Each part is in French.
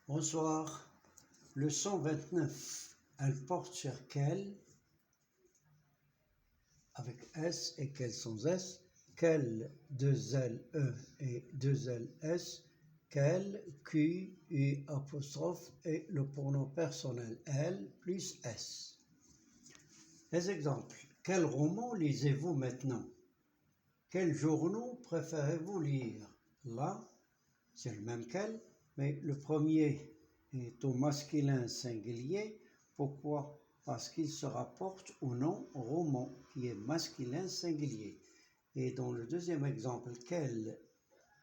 Bonsoir. Leçon 29. Elle porte sur quel, avec S et quel sans S, quel, 2L, E et 2L, S, quel, Q, U, apostrophe et le pronom personnel L plus S. Les exemples. Quel roman lisez-vous maintenant? Quels journaux préférez-vous lire? Là, c'est le même quel, mais le premier est au masculin singulier. Pourquoi? Parce qu'il se rapporte au nom roman, qui est masculin singulier. Et dans le deuxième exemple, quel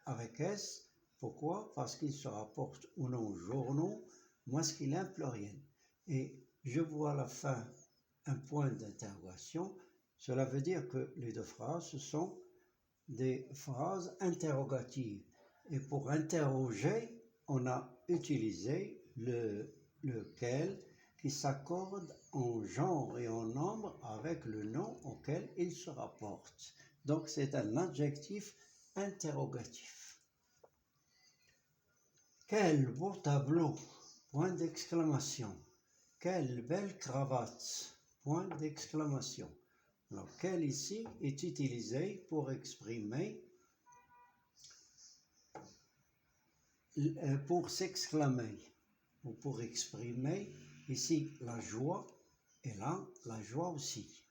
avec S, pourquoi? Parce qu'il se rapporte au nom journaux, masculin pluriel. Et je vois à la fin un point d'interrogation. Cela veut dire que les deux phrases, ce sont des phrases interrogatives. Et pour interroger, on a utilisé lequel qui s'accorde en genre et en nombre avec le nom auquel il se rapporte. Donc c'est un adjectif interrogatif. Quel beau tableau! Point d'exclamation. Quelle belle cravate! Point d'exclamation. Alors, quel ici est utilisé pour exprimer, pour s'exclamer, ou pour exprimer ici la joie, et là, la joie aussi.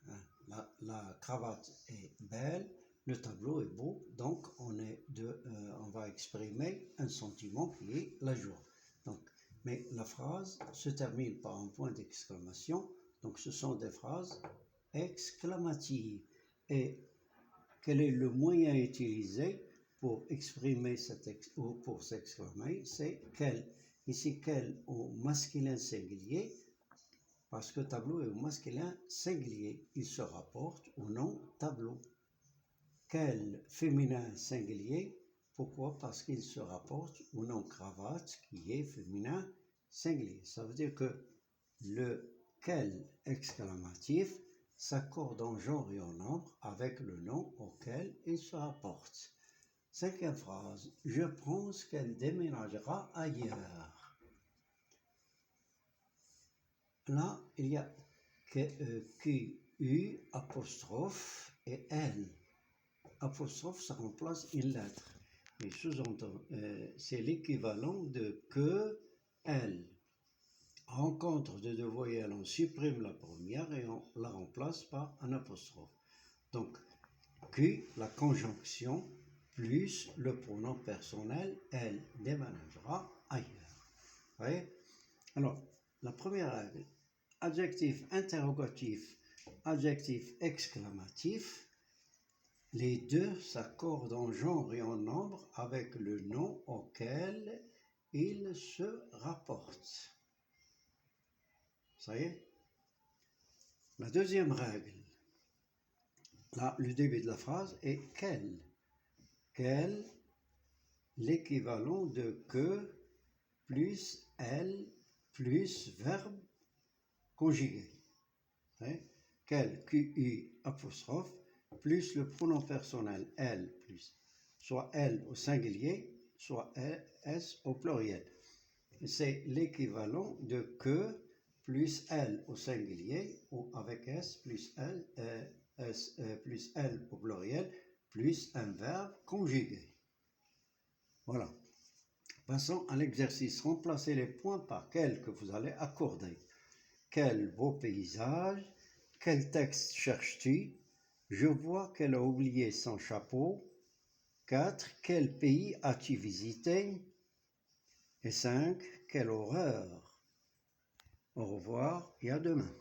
La cravate est belle, le tableau est beau, donc on va exprimer un sentiment qui est la joie. Donc, mais la phrase se termine par un point d'exclamation, donc ce sont des phrases exclamative. Et quel est le moyen utilisé pour exprimer ou pour s'exclamer? C'est quel. Ici, quel au masculin singulier, parce que tableau est au masculin singulier. Il se rapporte au nom tableau. Quel féminin singulier? Pourquoi? Parce qu'il se rapporte au nom cravate, qui est féminin singulier. Ça veut dire que le quel exclamatif s'accorde en genre et en nombre avec le nom auquel il se rapporte. Cinquième phrase. Je pense qu'elle déménagera ailleurs. Là, il y a Q, U, apostrophe et L. Apostrophe, ça remplace une lettre. Mais sous-entendu, c'est l'équivalent de que, L. Rencontre de deux voyelles, on supprime la première et on la remplace par un apostrophe. Donc, Q, la conjonction, plus le pronom personnel, elle déménagera ailleurs. Vous voyez? Alors, la première règle, adjectif interrogatif, adjectif exclamatif, les deux s'accordent en genre et en nombre avec le nom auquel ils se rapportent. Ça y est? La deuxième règle, là, le début de la phrase est quel. Quel, l'équivalent de que plus elle plus verbe conjugué. Quel, QU apostrophe, plus le pronom personnel elle plus, soit elle au singulier, soit S au pluriel. C'est l'équivalent de que plus elle au singulier, ou avec S plus L, plus L au pluriel, plus un verbe conjugué. Voilà. Passons à l'exercice. Remplacez les points par quel que vous allez accorder. Quel beau paysage. Quel texte cherches-tu? Je vois qu'elle a oublié son chapeau. 4. Quel pays as-tu visité? Et 5. Quelle horreur! Au revoir et à demain.